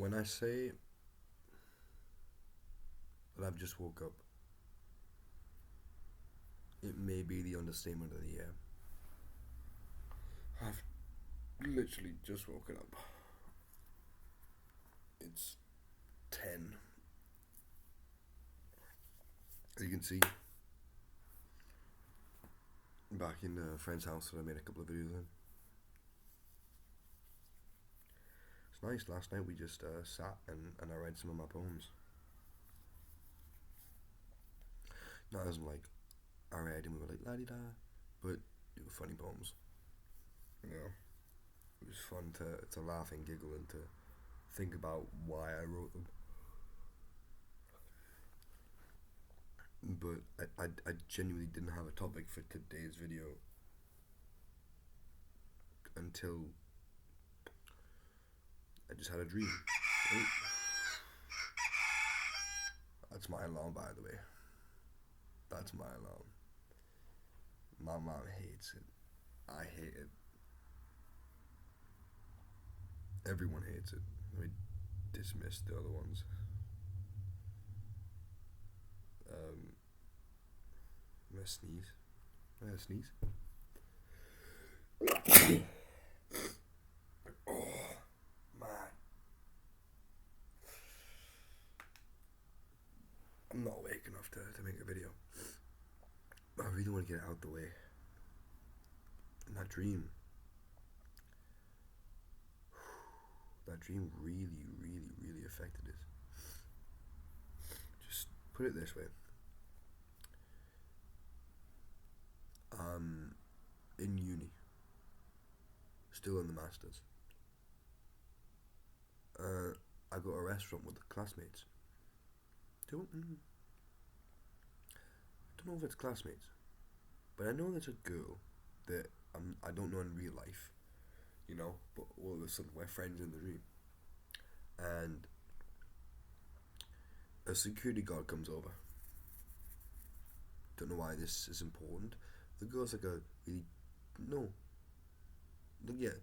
When I say that I've just woke up, it may be the understatement of the year. I've literally just woken up. It's 10. As you can see, back in a friend's house that I made a couple of videos in. It's nice. Last night we just sat and I read some of my poems. Not as in like I read and we were like la di da, but they were funny poems. You know, it was fun to laugh and giggle and to think about why I wrote them. But I genuinely didn't have a topic for today's video until I just had a dream. Oh, that's my alarm, by the way. That's my alarm. My mom hates it. I hate it. Everyone hates it. Let me dismiss the other ones. I'm gonna sneeze. I'm gonna sneeze. Oh, man. I'm not awake enough to make a video. But I really want to get it out the way. And that dream really, really, really affected it. Just put it this way. In uni, still in the masters. I got a restaurant with the classmates. Don't know if it's classmates, but I know there's a girl that I don't know in real life, you know, but all of a sudden we're friends in the dream. And a security guard comes over. Don't know why this is important. The girl's like a really no. Yeah,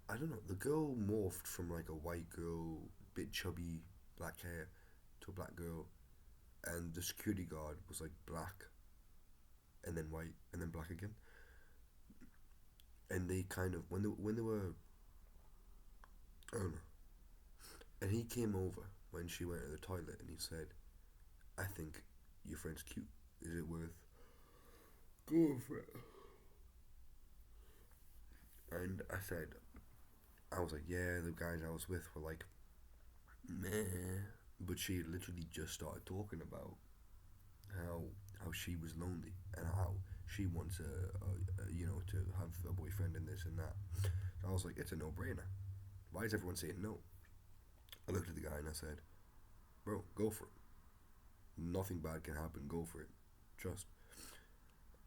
I don't know. The girl morphed from like a white girl, bit chubby, black hair, to a black girl, and the security guard was like black, and then white, and then black again. And they kind of when they were, I don't know. And he came over when she went to the toilet, and he said, "I think your friend's cute. Is it worth going for it?" And I was like, yeah, the guys I was with were like, meh. But she had literally just started talking about how she was lonely and how she wants you know, to have a boyfriend and this and that. So I was like, it's a no-brainer. Why is everyone saying no? I looked at the guy and I said, bro, go for it. Nothing bad can happen. Go for it. Trust.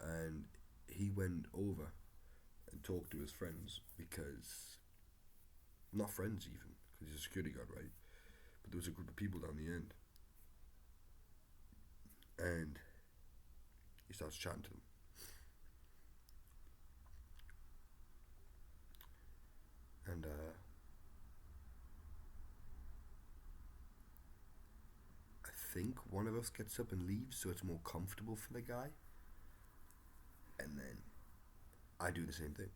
And he went over and talked to his friends because, not friends even, because he's a security guard, right? But there was a group of people down the end. And he starts chatting to them. And I think one of us gets up and leaves so it's more comfortable for the guy. And then I do the same thing.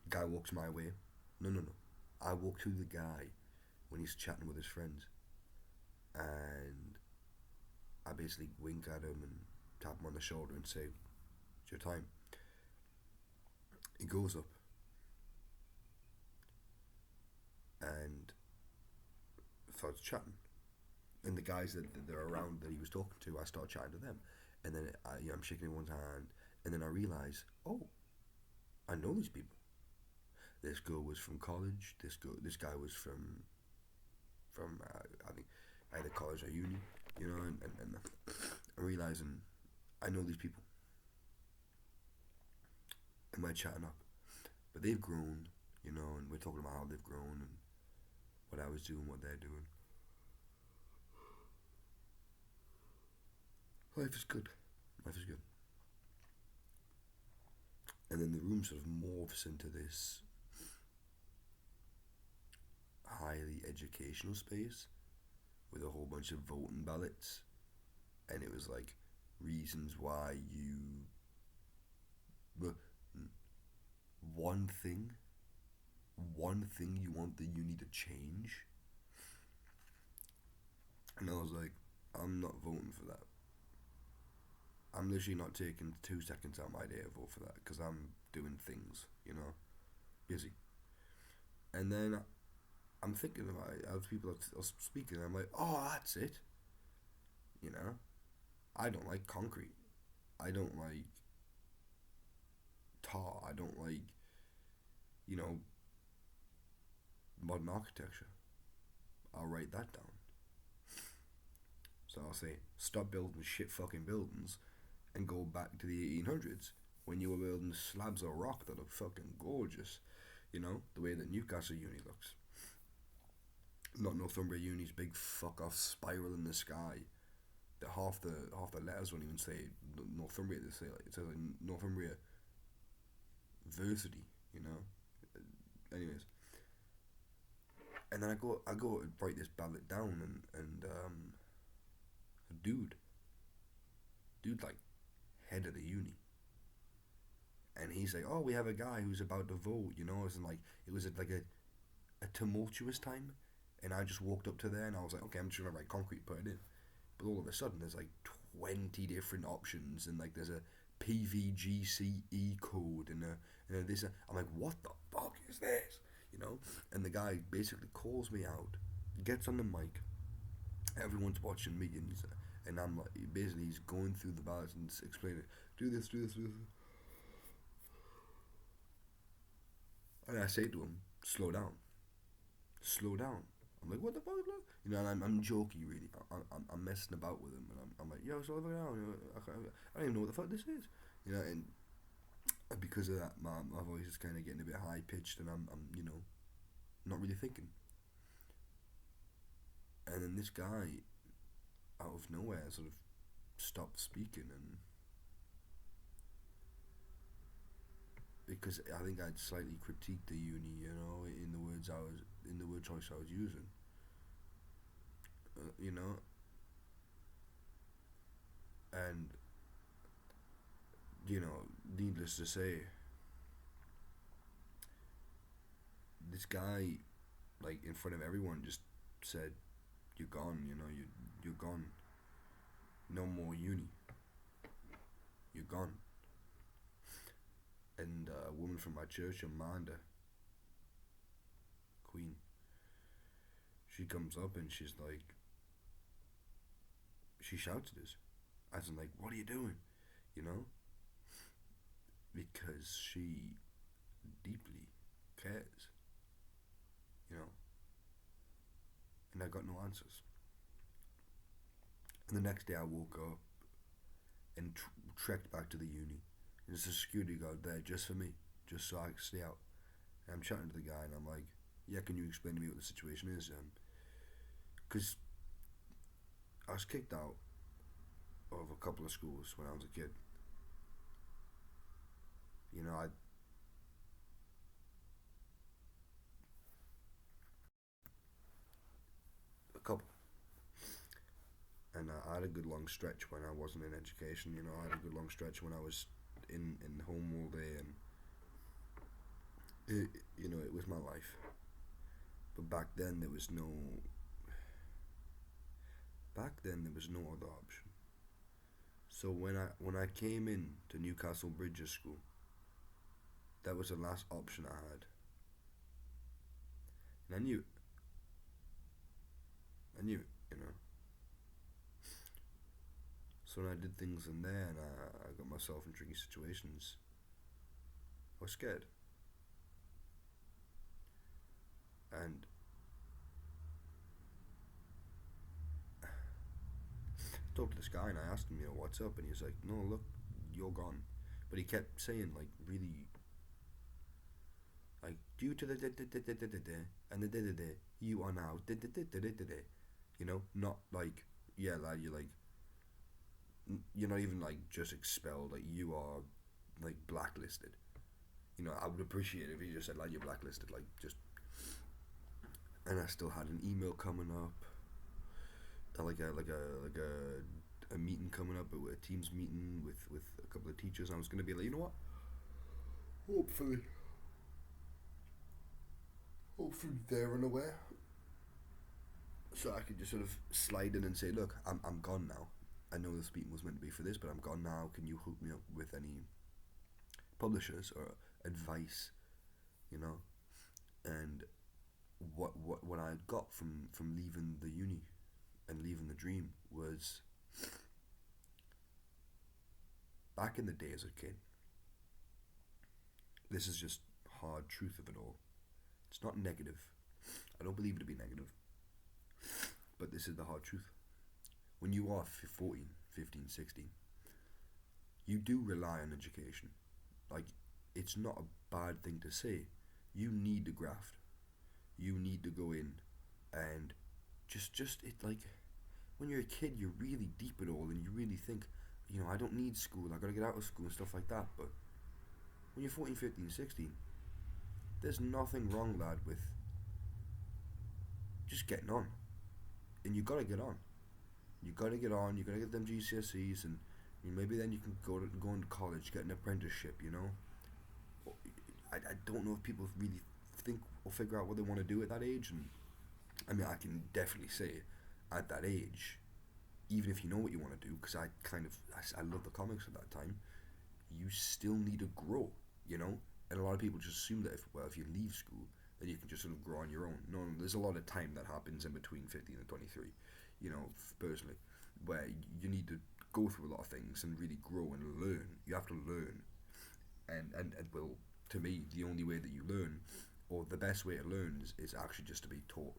Guy walks my way. No. I walk to the guy when he's chatting with his friends. And I basically wink at him and tap him on the shoulder and say, it's your time. He goes up and starts chatting. And the guys that are around that he was talking to, I start chatting to them. And then I'm shaking everyone's hand. And then I realise, oh, I know these people. This girl was from college. This guy was from I think either college or uni, you know. And I'm realising I know these people. And we're chatting up, but they've grown, you know, and we're talking about how they've grown and what I was doing, what they're doing. Life is good. Life is good. And then the room sort of morphs into this highly educational space with a whole bunch of voting ballots, and it was like reasons why you. Well, one thing, one thing you want the uni to change, and I was like, I'm not voting for that. I'm literally not taking 2 seconds out of my day to vote for that because I'm doing things, busy. And then I'm thinking about it, as people are speaking, I'm like, oh, that's it. You know, I don't like concrete. I don't like tar. I don't like, you know, modern architecture. I'll write that down. So I'll say, stop building shit fucking buildings and go back to the 1800s when you were building slabs of rock that look fucking gorgeous. The way that Newcastle Uni looks. Not Northumbria Uni's big fuck off spiral in the sky. That half the letters won't even say Northumbria. They say it says like Northumbria Versity. Anyways, and then I go to write this ballot down, and a dude like head of the uni, and he's like, oh, we have a guy who's about to vote. And like it was like a tumultuous time, and I just walked up to there and I was like, okay, I'm just gonna write concrete, put it in. But all of a sudden, there's like 20 different options, and like there's a PVGCE code and a this. I'm like, what the fuck is this? And the guy basically calls me out, gets on the mic, everyone's watching me, and I'm like, basically he's going through the ballots and explaining, do this, do this, do this. And I say to him, slow down, slow down. I'm like, what the fuck? And I'm jokey, really. I'm messing about with him, and I'm like, yo, slow down. I don't even know what the fuck this is. And because of that, my voice is kind of getting a bit high pitched, and I'm not really thinking. And then this guy, out of nowhere, sort of stopped speaking, and because I think I'd slightly critiqued the uni, in the word choice I was using, and needless to say, this guy, like in front of everyone, just said, "You're gone. You're gone. No more uni. You're gone." And a woman from my church, Amanda Queen, she comes up and she's like, she shouts at us, as in like, "What are you doing?" Because she deeply cares, you know. And I got no answers. And the next day I woke up and trekked back to the uni. And there's a security guard there just for me, just so I could stay out. And I'm chatting to the guy and I'm like, yeah, can you explain to me what the situation is? Because I was kicked out of a couple of schools when I was a kid. I a couple. And I had a good long stretch when I wasn't in education. I had a good long stretch when I was in home all day, and it was my life. But back then there was no other option. So when I came in to Newcastle Bridges School, that was the last option I had, and I knew it. So when I did things in there and I got myself in tricky situations, I was scared. And I talked to this guy and I asked him, what's up? And he's like, no, look, you're gone. But he kept saying, like, really, like, due to the and the you are now not like, yeah, lad, you're not even like just expelled, like you are like blacklisted. I would appreciate it if he just said, like, you're blacklisted, like, just. and I still had an email coming up, like a meeting coming up, a Teams meeting with a couple of teachers. And I was gonna be like, you know what? Hopefully, hopefully they're unaware, so I could just sort of slide in and say, look, I'm gone now. I know this meeting was meant to be for this, but I'm gone now. Can you hook me up with any publishers or advice? You know, and what I got from leaving the uni and leaving the dream was, back in the day as a kid. This is just hard truth of it all. It's not negative. I don't believe it to be negative, but this is the hard truth. When you are 14, 15, 16, you do rely on education. Like, it's not a bad thing to say. You need to graft. You need to go in and just it, like, when you're a kid, you're really deep at all, and you really think, I don't need school. I gotta get out of school and stuff like that. But when you're 14, 15, 16, there's nothing wrong, lad, with just getting on, and you gotta get on. You gotta get on. You gotta get them GCSEs, and maybe then you can go into college, get an apprenticeship. I don't know if people really think or figure out what they want to do at that age, and I mean, I can definitely say, at that age, even if you know what you want to do, because I love the comics at that time, you still need to grow, And a lot of people just assume that if you leave school, then you can just sort of grow on your own. No, there's a lot of time that happens in between 15 and 23, personally, where you need to go through a lot of things and really grow and learn. You have to learn, and well, to me, the only way that you learn, or the best way to learn, is actually just to be taught.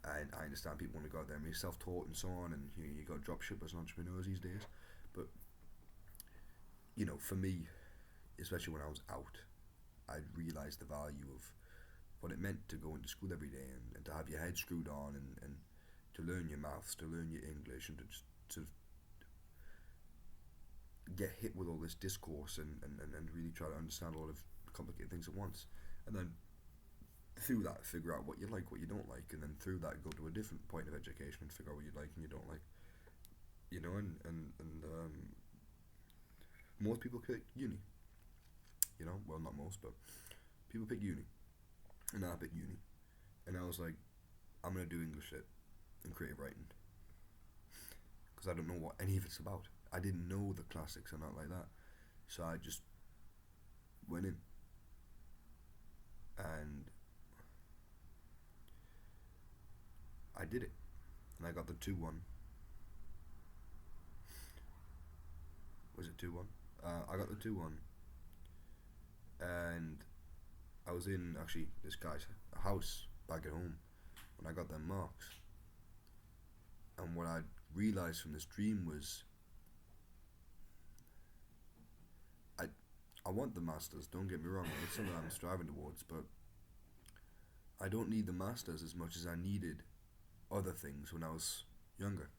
And I understand people want to go out there and be self-taught and so on, and you got dropshippers and entrepreneurs these days, but for me, especially when I was out, I realised the value of what it meant to go into school every day, and to have your head screwed on, and to learn your maths, to learn your English, and to just sort of get hit with all this discourse, and really try to understand a lot of complicated things at once, and then through that figure out what you like, what you don't like, and then through that go to a different point of education and figure out what you like and you don't like, and most people pick uni, well, not most, but people pick uni, and I picked uni, and I was like, I'm gonna do English lit and creative writing, because I don't know what any of it's about. I didn't know the classics or not like that, so I just went in, and I did it, and I got the 2-1. Was it 2-1? I got the 2-1, and I was in, actually, this guy's house back at home when I got them marks. And what I realised from this dream was, I want the masters, don't get me wrong, it's something I'm striving towards, but I don't need the masters as much as I needed other things when I was younger,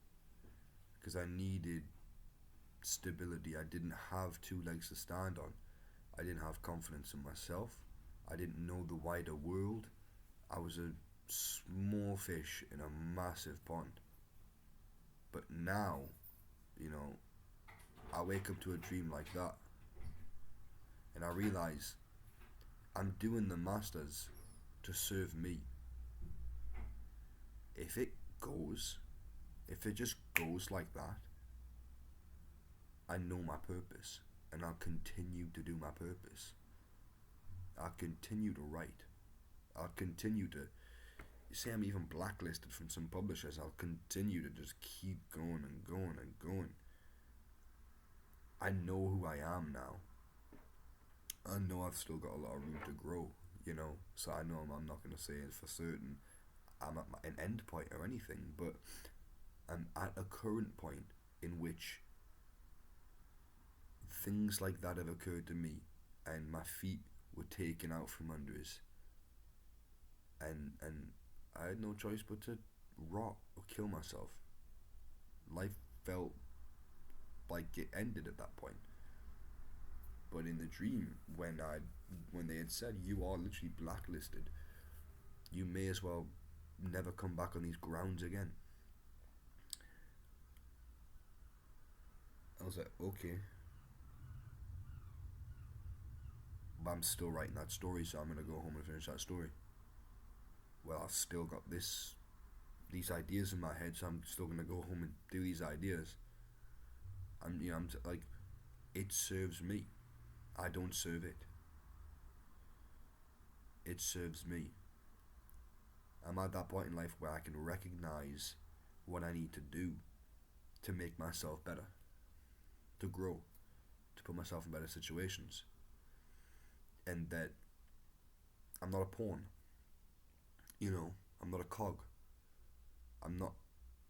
because I needed stability. I didn't have 2 legs to stand on. I didn't have confidence in myself. I didn't know the wider world. I was a small fish in a massive pond. But now, I wake up to a dream like that, and I realize I'm doing the masters to serve me. If it just goes like that, I know my purpose, and I'll continue to do my purpose. I'll continue to write. I'll continue to, say I'm even blacklisted from some publishers, I'll continue to just keep going and going and going. I know who I am now. I know I've still got a lot of room to grow, so I know I'm not going to say it for certain I'm at an end point or anything, but I'm at a current point in which things like that have occurred to me, and my feet were taken out from under us, and I had no choice but to rot or kill myself. Life felt like it ended at that point. But in the dream, when they had said, you are literally blacklisted, you may as well never come back on these grounds again. I was like, okay, but I'm still writing that story, so I'm gonna go home and finish that story. Well, I've still got these ideas in my head, so I'm still gonna go home and do these ideas. Like, it serves me. I don't serve it. It serves me. I'm at that point in life where I can recognize what I need to do to make myself better, to grow, to put myself in better situations, and that I'm not a pawn. I'm not a cog. I'm not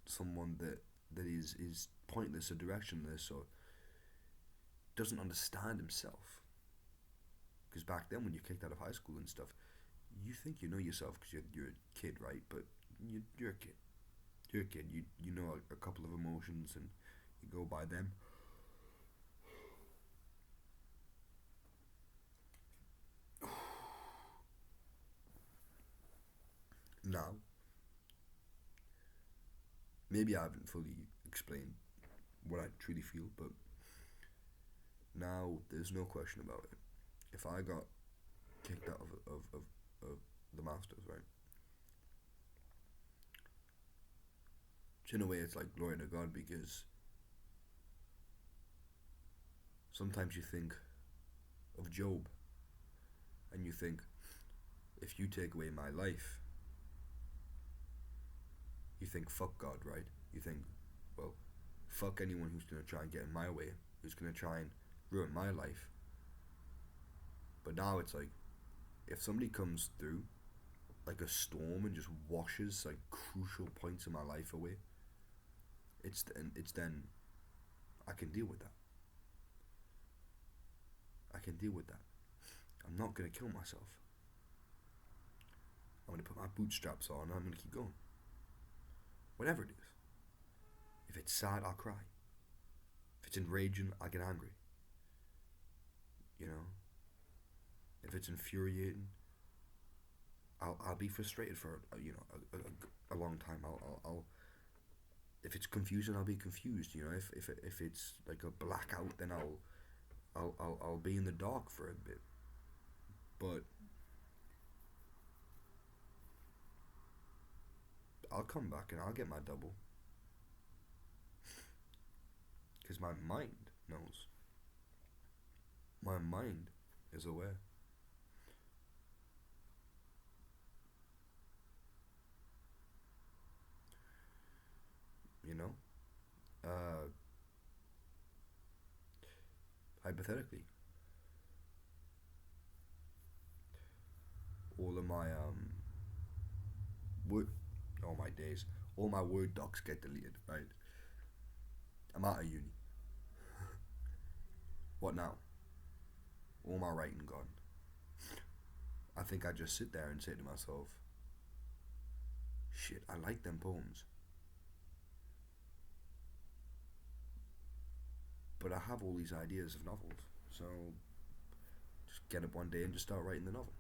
someone that is pointless or directionless or doesn't understand himself. Because back then, when you're kicked out of high school and stuff, you think you know yourself because you're a kid, right? But you're a kid. You're a kid. You know a couple of emotions and you go by them. Now, maybe I haven't fully explained what I truly feel, but now there's no question about it. If I got kicked out of the Masters, right? Which in a way it's like glory to God, because sometimes you think of Job and you think, if you take away my life, you think fuck God, right? You think, well, fuck anyone who's gonna try and get in my way, who's gonna try and ruin my life. But now it's like, if somebody comes through like a storm and just washes like crucial points of my life away, it's then I can deal with that. I can deal with that. I'm not gonna kill myself. I'm gonna put my bootstraps on and I'm gonna keep going. Whatever it is. If it's sad, I'll cry. If it's enraging, I'll get angry. You know? If it's infuriating, I'll be frustrated for a long time. I'll if it's confusing, I'll be confused. If it's like a blackout, then I'll be in the dark for a bit. But I'll come back and I'll get my double, because my mind knows. My mind is aware. You know, uh, hypothetically, all of my word, all my days, all my Word docs get deleted. Right, I'm out of uni. What now? All my writing gone. I think I just sit there and say to myself, shit, I like them poems, but I have all these ideas of novels, so just get up one day and just start writing the novel.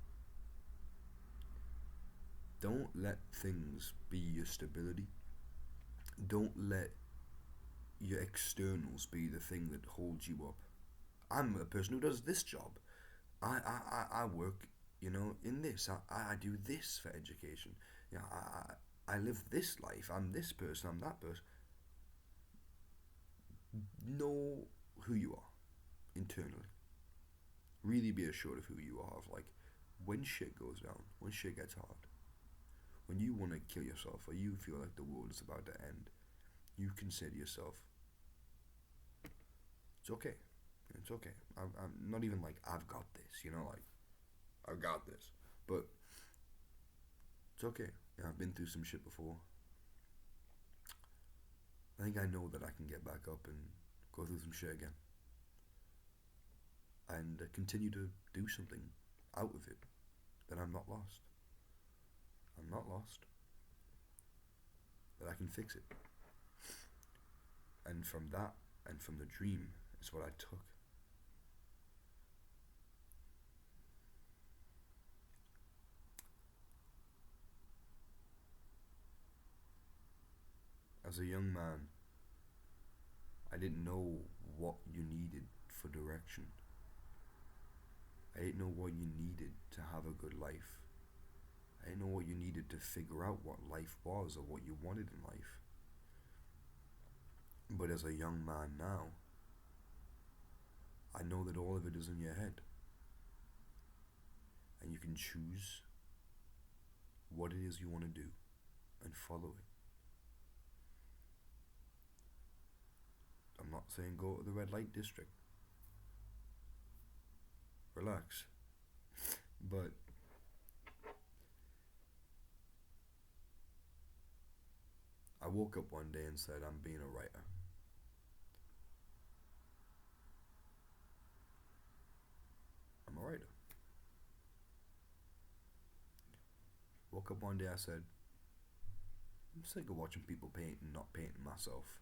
Don't let things be your stability. Don't let your externals be the thing that holds you up. I'm a person who does this job. I work, in this. I do this for education. I live this life. I'm this person. I'm that person. Know who you are internally. Really be assured of who you are. Of like, when shit goes down, when shit gets hard, when you want to kill yourself or you feel like the world is about to end, you can say to yourself, it's okay. It's okay. I'm not even like, I've got this, like, I've got this. But it's okay. I've been through some shit before. I think I know that I can get back up and go through some shit again. And continue to do something out of it. That I'm not lost. I'm not lost. That I can fix it. And from that, and from the dream, is what I took. As a young man, I didn't know what you needed for direction. I didn't know what you needed to have a good life. I didn't know what you needed to figure out what life was or what you wanted in life. But as a young man now, I know that all of it is in your head. And you can choose what it is you want to do and follow it. I'm not saying go to the red light district. Relax. But I woke up one day and said, I'm being a writer. I'm a writer. Woke up one day, I said, I'm sick of watching people paint and not painting myself.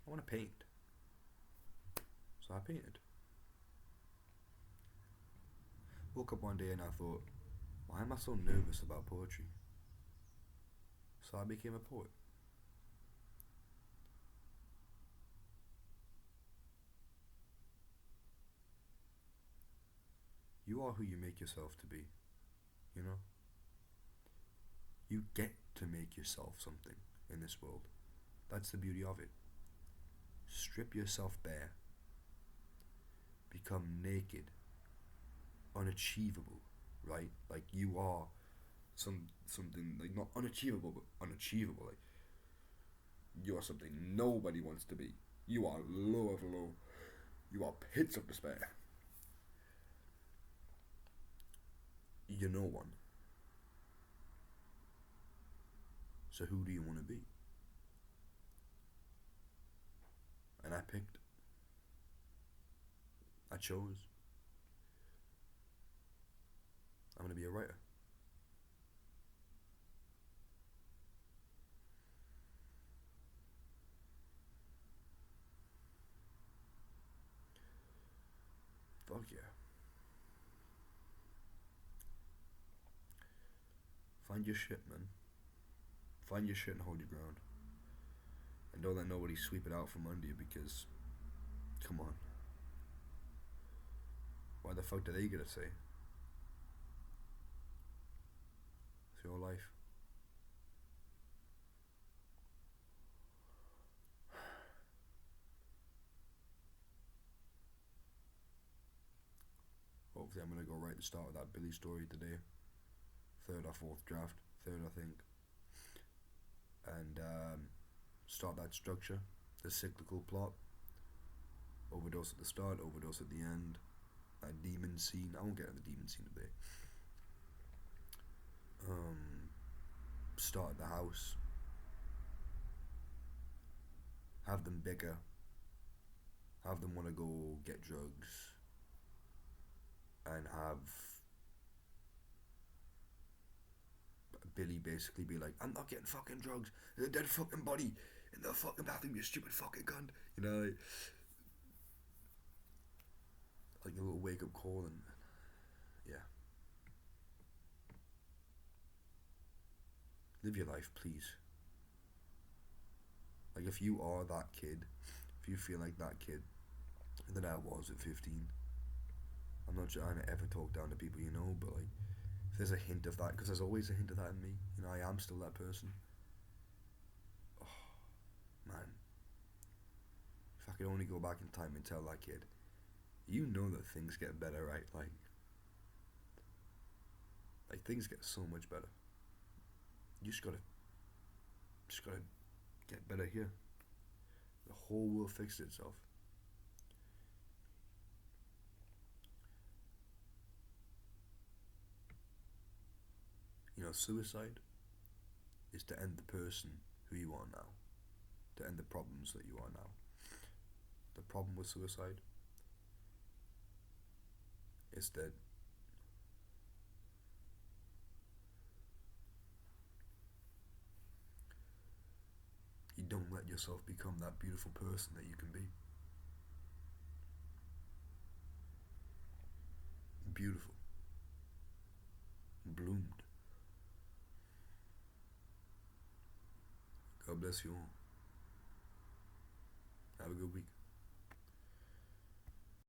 I want to paint. So I painted. Woke up one day and I thought, why am I so nervous about poetry? So I became a poet. You are who you make yourself to be, you know? You get to make yourself something in this world. That's the beauty of it. Strip yourself bare. Become naked. Unachievable, right? Like you are something like not unachievable but unachievable. Like you are something nobody wants to be. You are low of low. You are pits of despair. You're no one. So who do you want to be? And I picked. I chose. I'm going to be a writer. Fuck yeah. Find your shit, man. Find your shit and hold your ground. And don't let nobody sweep it out from under you because, come on. Why the fuck do they get to say? It's your life. Hopefully I'm going to go write the start of that Billy story today. Third or fourth draft. Third, I think. And start that structure. The cyclical plot. Overdose at the start, overdose at the end. That demon scene. I won't get into the demon scene today. Start at the house. Have them bigger. Have them want to go get drugs. And have Billy basically be like, I'm not getting fucking drugs. There's a dead fucking body in the fucking bathroom, you stupid fucking cunt. You know, like a little wake up call and yeah. Live your life, please. Like if you are that kid, if you feel like that kid that I was at 15, I'm not trying to ever talk down to people, you know, but like if there's a hint of that, because there's always a hint of that in me, you know, I am still that person. Oh, man. If I could only go back in time and tell that kid, you know that things get better, right? Like things get so much better. You just gotta get better here. The whole world fixed itself. You know, suicide is to end the person who you are now, to end the problems that you are now. The problem with suicide is that you don't let yourself become that beautiful person that you can be. Beautiful. Bloomed. God bless you all. good week.